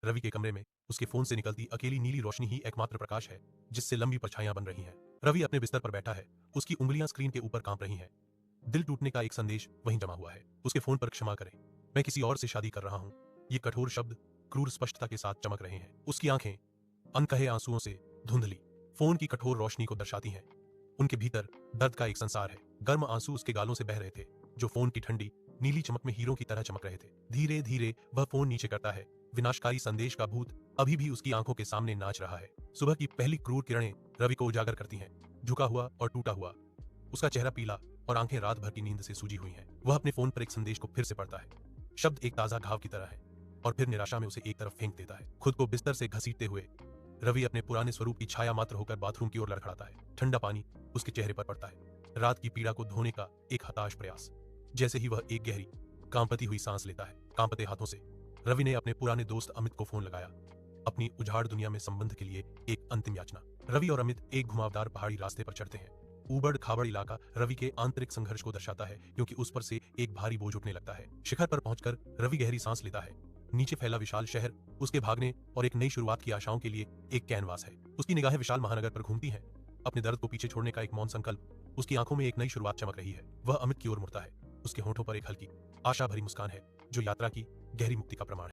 रवि के कमरे में उसके फोन से निकलती अकेली नीली रोशनी ही एकमात्र प्रकाश है जिससे लंबी परछाइयां बन रही हैं। रवि अपने बिस्तर पर बैठा है, उसकी उंगलियां स्क्रीन के ऊपर कांप रही हैं। दिल टूटने का एक संदेश वहीं जमा हुआ है। उसके फोन पर क्षमा करें, मैं किसी और से शादी कर रहा हूं। ये कठोर शब्द क्रूर स्पष्टता के साथ चमक रहे हैं। उसकी आंखें अनकहे आंसुओं से धुंधली फोन की कठोर रोशनी को दर्शाती हैं। उनके भीतर दर्द का एक संसार है। गर्म आंसू उसके गालों से बह रहे थे जो फोन की ठंडी नीली चमक में हीरों की तरह चमक रहे थे। धीरे धीरे वह फोन नीचे करता है। विनाशकारी संदेश का भूत अभी भी उसकी आंखों के सामने नाच रहा है। सुबह की पहली क्रूर किरणें रवि को उजागर करती हैं। झुका हुआ और टूटा हुआ, उसका चेहरा पीला और आंखें रात भर की नींद से सूजी हुई हैं। वह अपने फोन पर एक संदेश को फिर से पढ़ता है। शब्द एक ताजा घाव की तरह है और फिर निराशा में उसे एक तरफ फेंक देता है। खुद को बिस्तर से घसीटते हुए रवि अपने पुराने स्वरूप की छाया मात्र होकर बाथरूम की ओर लड़खड़ाता है। ठंडा पानी उसके चेहरे पर पड़ता है। रात की पीड़ा को धोने का एक हताश प्रयास। जैसे ही वह एक गहरी कांपती हुई सांस लेता है, कांपते हाथों से रवि ने अपने पुराने दोस्त अमित को फोन लगाया। अपनी उजाड़ दुनिया में संबंध के लिए एक अंतिम याचना। रवि और अमित एक घुमावदार पहाड़ी रास्ते पर चढ़ते हैं। ऊबड़ खाबड़ इलाका रवि के आंतरिक संघर्ष को दर्शाता है क्योंकि उस पर से एक भारी बोझ उठने लगता है। शिखर पर पहुंचकर रवि गहरी सांस लेता है। नीचे फैला विशाल शहर उसके भागने और एक नई शुरुआत की आशाओं के लिए एक कैनवास है। उसकी निगाहें विशाल महानगर पर घूमती हैं। अपने दर्द को पीछे छोड़ने का एक मौन संकल्प। उसकी आंखों में एक नई शुरुआत चमक रही है। वह अमित की ओर मुड़ता है। उसके होठों पर एक हल्की आशा भरी मुस्कान है जो यात्रा की गहरी मुक्ति का प्रमाण है।